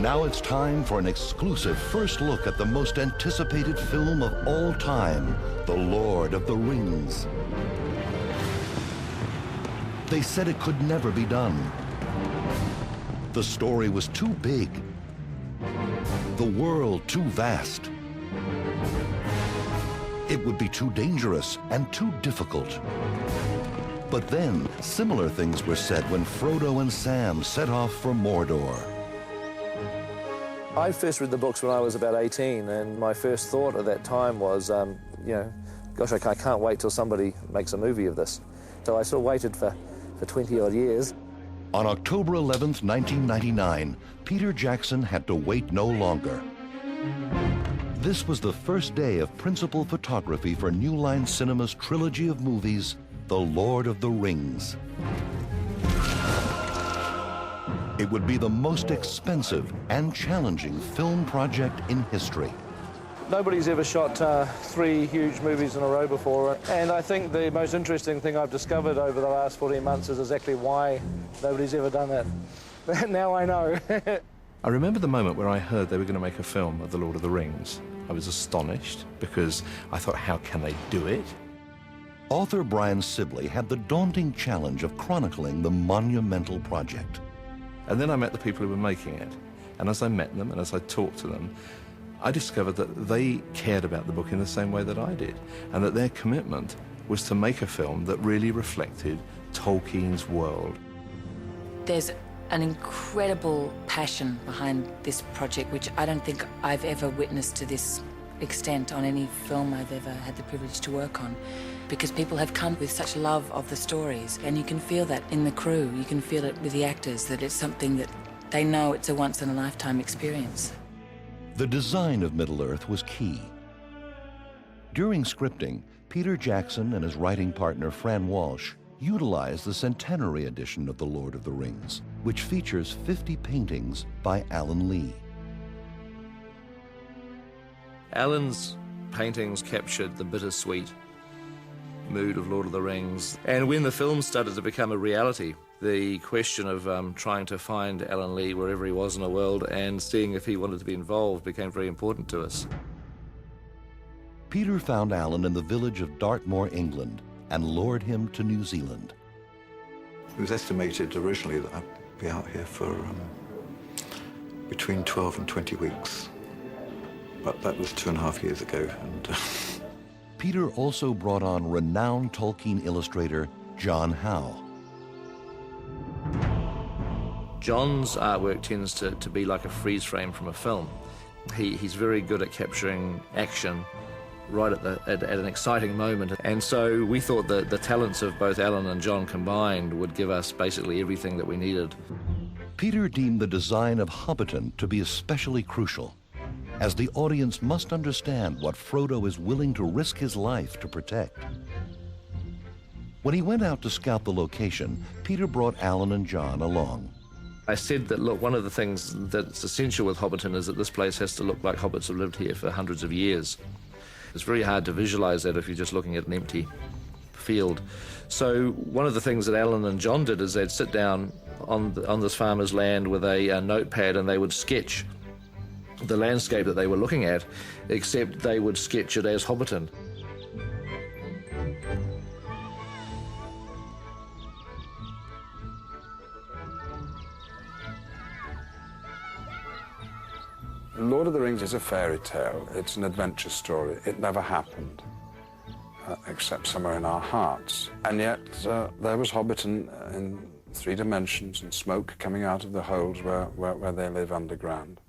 Now it's time for an exclusive first look at the most anticipated film of all time, The Lord of the Rings. They said it could never be done. The story was too big, the world too vast. It would be too dangerous and too difficult. But then, similar things were said when Frodo and Sam set off for Mordor. I first read the books when I was about 18, and my first thought at that time was, gosh, I can't wait till somebody makes a movie of this. So I sort of waited for 20-odd years. On October 11th, 1999, Peter Jackson had to wait no longer. This was the first day of principal photography for New Line Cinema's trilogy of movies, The Lord of the Rings. It would be the most expensive and challenging film project in history. Nobody's ever shot 3 huge movies in a row before, and I think the most interesting thing I've discovered over the last 14 months is exactly why nobody's ever done that. Now I know. I remember the moment where I heard they were going to make a film of The Lord of the Rings. I was astonished because I thought, how can they do it? Author Brian Sibley had the daunting challenge of chronicling the monumental project. And then I met the people who were making it. And as I met them and as I talked to them, I discovered that they cared about the book in the same way that I did, and that their commitment was to make a film that really reflected Tolkien's world. There's an incredible passion behind this project, which I don't think I've ever witnessed to this extent on any film I've ever had the privilege to work on, because people have come with such love of the stories, and you can feel that in the crew, you can feel it with the actors, that it's something that they know it's a once-in-a-lifetime experience. The design of Middle-earth was key. During scripting, Peter Jackson and his writing partner Fran Walsh utilized the centenary edition of The Lord of the Rings, which features 50 paintings by Alan Lee. Alan's paintings captured the bittersweet mood of Lord of the Rings, and when the film started to become a reality, the question of trying to find Alan Lee wherever he was in the world and seeing if he wanted to be involved became very important to us. Peter found Alan in the village of Dartmoor, England, and lured him to New Zealand. It was estimated originally that I'd be out here for between 12 and 20 weeks. But that was 2.5 years ago. And Peter also brought on renowned Tolkien illustrator John Howe. John's artwork tends to be like a freeze frame from a film. He's very good at capturing action right at an exciting moment. And so we thought that the talents of both Alan and John combined would give us basically everything that we needed. Peter deemed the design of Hobbiton to be especially crucial, as the audience must understand what Frodo is willing to risk his life to protect. When he went out to scout the location, Peter brought Alan and John along. I said that, look, one of the things that's essential with Hobbiton is that this place has to look like hobbits have lived here for hundreds of years. It's very hard to visualize that if you're just looking at an empty field. So one of the things that Alan and John did is they'd sit down on this farmer's land with a notepad, and they would sketch the landscape that they were looking at, except they would sketch it as Hobbiton. Lord of the Rings is a fairy tale. It's an adventure story. It never happened, except somewhere in our hearts. And yet there was Hobbiton in 3 dimensions and smoke coming out of the holes where they live underground.